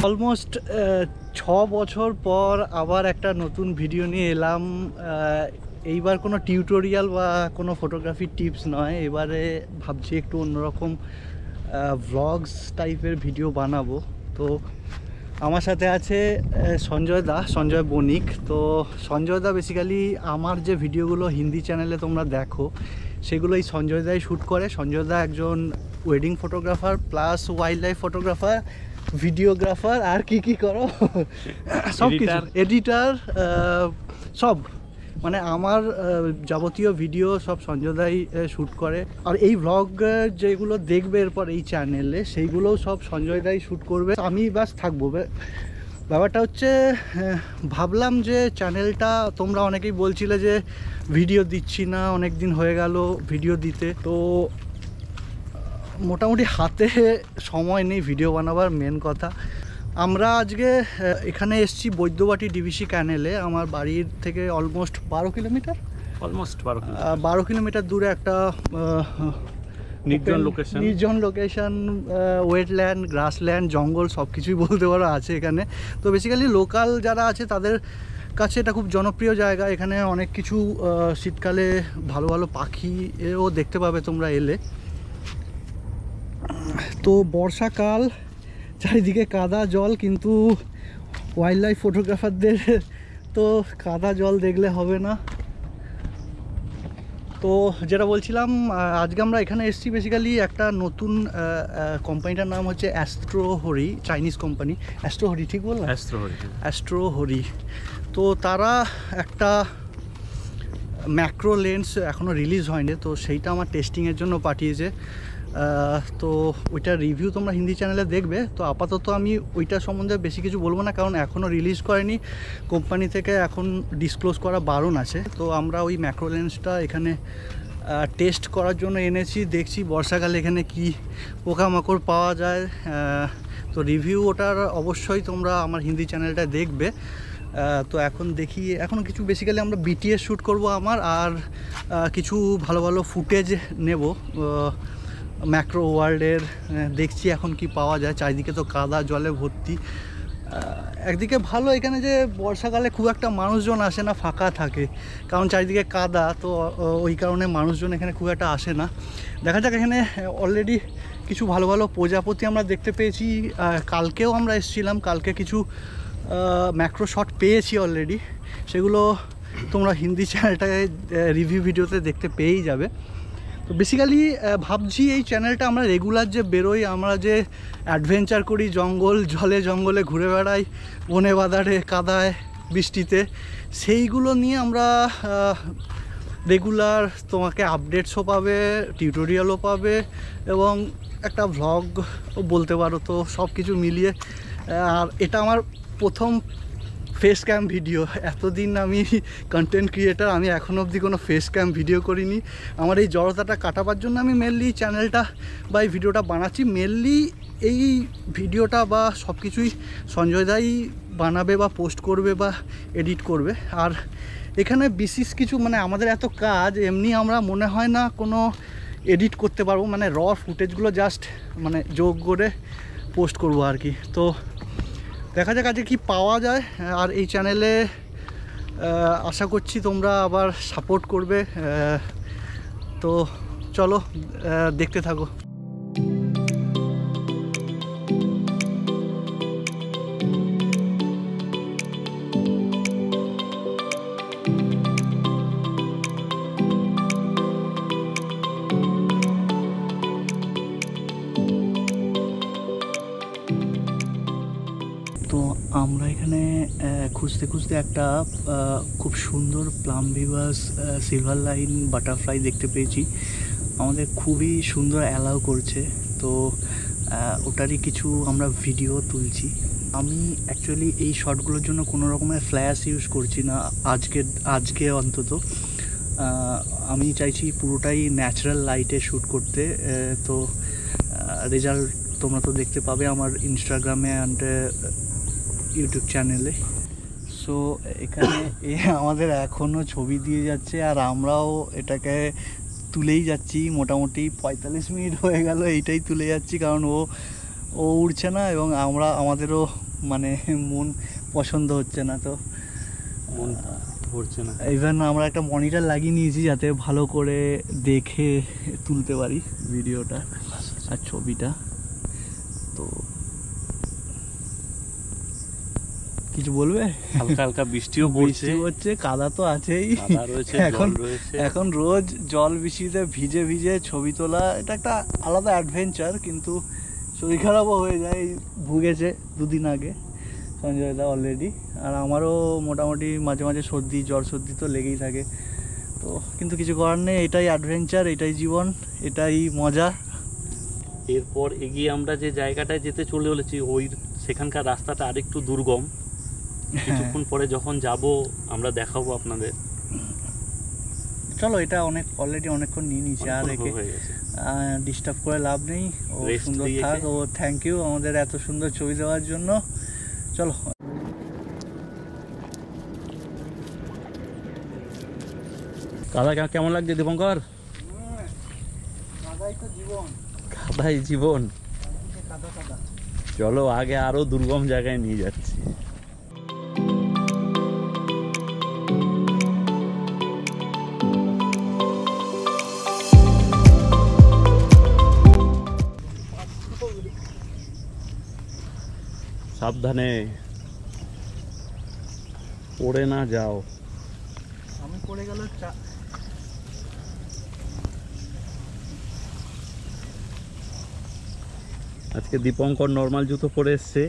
Almost 6 বছর পর আবার একটা নতুন ভিডিও নিয়ে এলাম। এইবার কোনো টিউটোরিয়াল বা কোনো ফটোগ্রাফি টিপস নয়, এবারে ভাবছি একটু অন্যরকম ভ্লগস টাইপের ভিডিও বানাবো। তো আমার সাথে আছে সঞ্জয় বণিক। তো সঞ্জয় দা বেসিক্যালি আমার যে ভিডিওগুলো হিন্দি চ্যানেলে তোমরা দেখো সেগুলো এই সঞ্জয় দাই শ্যুট করে। সঞ্জয় দা একজন wedding photographer plus wildlife photographer, videographer, আর কি করো সব কিছু, এডিটার, সব মানে আমার যাবতীয় ভিডিও সব সঞ্জয় দাই শ্যুট করে। আর এই ভ্লগ যেগুলো দেখবে এরপর এই চ্যানেলে সেইগুলোও সব সঞ্জয় দাই শ্যুট করবে, আমি ব্যাস থাকবো। ব্যাপারটা হচ্ছে ভাবলাম যে চ্যানেলটা তোমরা অনেকেই বলছিলে যে ভিডিও দিচ্ছি না, অনেক দিন হয়ে গেল ভিডিও দিতে, তো মোটামুটি হাতে সময় নেই ভিডিও বানাবার। মেন কথা আমরা আজকে এখানে এসছি বৈদ্যবাটি ডিভিসি ক্যানেলে। আমার বাড়ির থেকে অলমোস্ট 12 কিলোমিটার দূরে একটা নির্জন লোকেশন, ওয়েটল্যান্ড, গ্রাসল্যান্ড, জঙ্গল সব কিছুই বলতে পারো আছে এখানে। তো বেসিক্যালি লোকাল যারা আছে তাদের কাছে এটা খুব জনপ্রিয় জায়গা। এখানে অনেক কিছু শীতকালে ভালো ভালো পাখিও দেখতে পাবে তোমরা এলে। তো বর্ষাকাল, চারিদিকে কাদা জল, কিন্তু ওয়াইল্ড লাইফ ফটোগ্রাফারদের তো কাদা জল দেখলে হবে না। তো যেটা বলছিলাম, আজকে আমরা এখানে এসেছি বেসিক্যালি একটা নতুন কোম্পানিটার নাম হচ্ছে অ্যাস্ট্রোহরি, চাইনিজ কোম্পানি। অ্যাস্ট্রোহরি ঠিক বললাম? অ্যাস্ট্রোহরি। তো তারা একটা ম্যাক্রো লেন্স এখনও রিলিজ হয়নি, তো সেইটা আমার টেস্টিংয়ের জন্য পাঠিয়েছে। তো ওইটার রিভিউ তোমরা হিন্দি চ্যানেলে দেখবে। তো আপাতত আমি ওইটা সম্বন্ধে বেশি কিছু বলবো না, কারণ এখনও রিলিজ করেনি কোম্পানি থেকে, এখন ডিসক্লোজ করা বারণ আছে। তো আমরা ওই ম্যাক্রো লেন্সটা এখানে টেস্ট করার জন্য এনেছি। দেখছি বর্ষাকালে এখানে কি পোকামাকড় পাওয়া যায়। তো রিভিউ ওটার অবশ্যই তোমরা আমার হিন্দি চ্যানেলটা দেখবে। তো এখন দেখি, এখন কিছু বেসিক্যালি আমরা বিটিএস শ্যুট করব আমার, আর কিছু ভালো ভালো ফুটেজ নেব ম্যাক্রো ওয়ার্ল্ডের। দেখছি এখন কি পাওয়া যায়। চারিদিকে তো কাদা জলে ভর্তি। একদিকে ভালো এখানে যে বর্ষাকালে খুব একটা মানুষজন আসে না, ফাঁকা থাকে, কারণ চারিদিকে কাদা, তো ওই কারণে মানুষজন এখানে খুব একটা আসে না। দেখা যাক, এখানে অলরেডি কিছু ভালো ভালো প্রজাপতি আমরা দেখতে পেয়েছি। কালকেও আমরা এসেছিলাম, কালকে কিছু ম্যাক্রো শট পেয়েছি অলরেডি, সেগুলো তোমরা হিন্দি চ্যানেলটায় রিভিউ ভিডিওতে দেখতে পেয়েই যাবে। তো বেসিক্যালি ভাবছি এই চ্যানেলটা আমরা রেগুলার যে বেরোই, আমরা যে অ্যাডভেঞ্চার করি, জঙ্গলে ঘুরে বেড়াই, বনে বাদারে, কাদায়, বৃষ্টিতে, সেইগুলো নিয়ে আমরা রেগুলার তোমাকে আপডেটসও পাবে, টিউটোরিয়ালও পাবে, এবং একটা ভ্লগ বলতে পারো। তো সব কিছু মিলিয়ে, আর এটা আমার প্রথম ফেস ক্যাম ভিডিও। এতদিন আমি কন্টেন্ট ক্রিয়েটার, আমি এখনও অবধি কোনো ফেস ক্যাম ভিডিও করিনি। আমার এই জড়তাটা কাটাবার জন্য আমি মেনলি চ্যানেলটা বা এই ভিডিওটা বানাচ্ছি। মেনলি এই ভিডিওটা বা সব কিছুই সঞ্জয় দাই বানাবে বা পোস্ট করবে বা এডিট করবে। আর এখানে বিশেষ কিছু মানে আমাদের এত কাজ, এমনি আমরা মনে হয় না কোনো এডিট করতে পারবো, মানে র ফুটেজগুলো জাস্ট মানে যোগ করে পোস্ট করবো আর কি। তো দেখা যাক আজকে কী পাওয়া যায়। আর এই চ্যানেলে আশা করছি তোমরা আবার সাপোর্ট করবে। তো চলো দেখতে থাকো। তো আমরা এখানে খুঁজতে খুঁজতে একটা খুব সুন্দর plum Vivas silver line butterfly দেখতে পেয়েছি। আমাদের খুবই সুন্দর অ্যালাউ করছে, তো ওটারই কিছু আমরা ভিডিও তুলছি। আমি অ্যাকচুয়ালি এই শটগুলোর জন্য কোনো রকমের ফ্ল্যাশ ইউজ করছি না আজকে অন্তত। আমি চাইছি পুরোটাই ন্যাচারাল লাইটে শ্যুট করতে। তো রেজাল্ট তোমরা তো দেখতে পাবে আমার ইনস্টাগ্রামে অ্যান্ড ইউটিউব চ্যানেলে। সো এখানে আমাদের এখনও ছবি দিয়ে যাচ্ছে, আর আমরাও এটাকে তুলেই যাচ্ছি। মোটামুটি 45 মিনিট হয়ে গেল এইটাই তুলে যাচ্ছি, কারণ ও উড়ছে না, এবং আমাদেরও মানে মন পছন্দ হচ্ছে না, তো মন ভরছে না। ইভেন আমরা একটা মনিটর লাগিয়ে নিয়েছি যাতে ভালো করে দেখে তুলতে পারি ভিডিওটা আর ছবিটা। তো কিছু বলবে? হালকা হালকা বৃষ্টিও হচ্ছে, কাদা তো আছেই। এখন রোজ জল বৃষ্টিতে ভিজে ভিজে ছবি তোলা এটা একটা আলাদা অ্যাডভেঞ্চার, কিন্তু শরীর খারাপও হয়ে যায়। ভুগেছে 2 দিন আগে সঞ্জয়দা অলরেডি, আর আমারও মোটামুটি মাঝে মাঝে সর্দি জ্বর সর্দি তো লেগেই থাকে। তো কিন্তু কিছু করার নেই, এটাই অ্যাডভেঞ্চার, এটাই জীবন, এটাই মজা। এরপর এগিয়ে আমরা যে জায়গাটায় যেতে চলেছি সেখানকার রাস্তাটা আরেকটু দুর্গম। কিছুক্ষণ পরে যখন যাব আমরা দেখাবো আপনাদের। চলো, এটা অলরেডি অনেকক্ষণ নিয়ে নিয়েছে, আর একে ডিস্টার্ব করে লাভ নেই। ও সুন্দর থাক। ও থ্যাংক ইউ আমাদের এত সুন্দর ছবি দেওয়ার জন্য। চলো। কাদা কেমন লাগছে দীপঙ্কর? কাদাই জীবন। চলো আগে আরো দুর্গম জায়গায় নিয়ে যাচ্ছি। সাবধানে পড়ে না যাও। আমি পড়ে গেল। আজকে দীপঙ্কর নর্মাল জুতো পরে এসছে,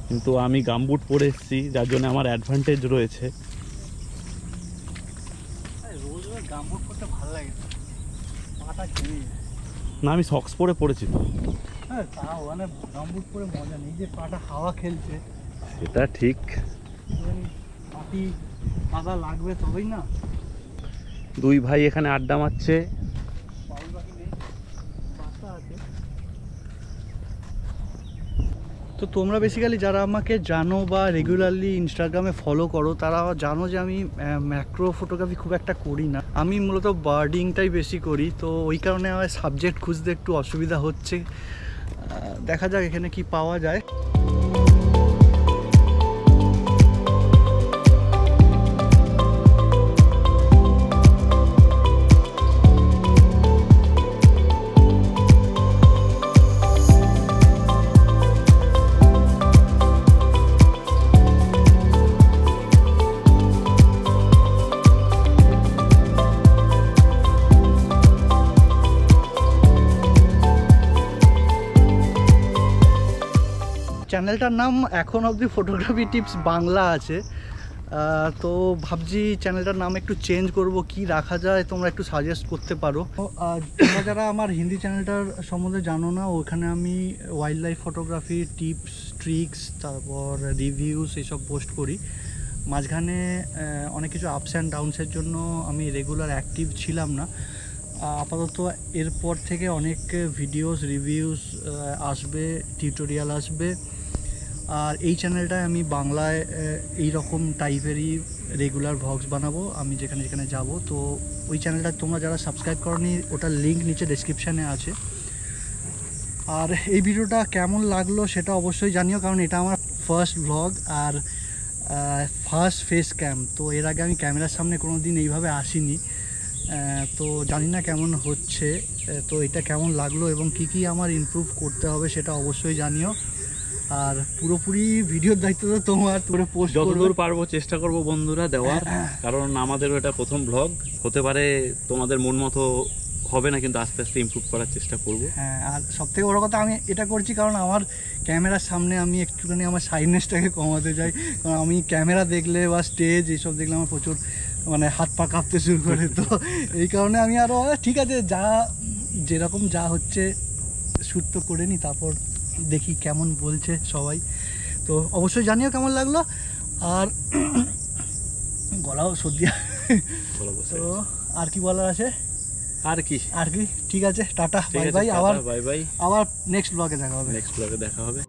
কিন্তু আমি গামবুট পরে এসছি, যার জন্য আমার অ্যাডভান্টেজ রয়েছে। না, আমি সক্স পরে পড়েছি তো। তাও মানে গামবুট পরে মজা নেই, যে পাটা হাওয়া খেলছে। সেটা ঠিক, পাটি কাদা লাগবে তবেই না। 2 ভাই এখানে আড্ডা মারছে। তো তোমরা বেসিক্যালি যারা আমাকে জানো বা রেগুলারলি ইনস্টাগ্রামে ফলো করো, তারা জানো যে আমি ম্যাক্রো ফটোগ্রাফি খুব একটা করি না। আমি মূলত বার্ডিংটাই বেশি করি, তো ওই কারণে আমার সাবজেক্ট খুঁজতে একটু অসুবিধা হচ্ছে। দেখা যাক এখানে কি পাওয়া যায়। চ্যানেলটার নাম এখন অবধি ফটোগ্রাফি টিপস বাংলা আছে। তো ভাবছি চ্যানেলটার নাম একটু চেঞ্জ করব, কি রাখা যায় তোমরা একটু সাজেস্ট করতে পারো। তোমরা যারা আমার হিন্দি চ্যানেলটার সম্বন্ধে জানো না, ওখানে আমি wild life photography tips tricks, তারপর রিভিউস এইসব পোস্ট করি। মাঝখানে অনেক কিছু আপস অ্যান্ড ডাউনসের জন্য আমি রেগুলার অ্যাক্টিভ ছিলাম না। আপাতত এরপর থেকে অনেক ভিডিওস রিভিউস আসবে, টিউটোরিয়াল আসবে। আর এই চ্যানেলটায় আমি বাংলায় এই রকম টাইপেরই রেগুলার ভ্লগস বানাবো আমি যেখানে যেখানে যাব। তো ওই চ্যানেলটা তোমরা যারা সাবস্ক্রাইব করনি, ওটার লিঙ্ক নিচে ডেসক্রিপশানে আছে। আর এই ভিডিওটা কেমন লাগলো সেটা অবশ্যই জানিও, কারণ এটা আমার ফার্স্ট ভ্লগ আর ফার্স্ট ফেস ক্যাম। তো এর আগে আমি ক্যামেরার সামনে কোনো দিন এইভাবে আসিনি, তো জানি না কেমন হচ্ছে। তো এটা কেমন লাগলো এবং কি কি আমার ইমপ্রুভ করতে হবে সেটা অবশ্যই জানিও। আর পুরোপুরি ভিডিওর দায়িত্ব তো তোমার, তোরে পোস্ট যতদূর পারবো চেষ্টা করব বন্ধুরা দেওয়ার, কারণ আমাদেরও এটা প্রথম ব্লগ, হতে পারে তোমাদের মন মতো হবে না, কিন্তু আস্তে আস্তে ইমপ্রুভ করার চেষ্টা করব। হ্যাঁ, আর সবথেকে বড় কথা আমি এটা করছি কারণ আমার ক্যামেরার সামনে আমি একটুখানি আমার সাইডনেসটাকে কমাতে চাই। কারণ আমি ক্যামেরা দেখলে বা স্টেজ এইসব দেখলে আমার প্রচুর মানে হাত পা কাঁপতে শুরু করে। তো এই কারণে আমি আরও ঠিক আছে, যেরকম যা হচ্ছে শ্যুট তো করে নিই, তারপর দেখি কেমন বলছে সবাই। তো অবশ্যই জানিও কেমন লাগলো। আর গলাও সর্দি, তো আর কি বলার আছে? আর কি ঠিক আছে, টাটা, বাই বাই। আবার বাই বাই, আবার নেক্সট ব্লগে দেখা হবে।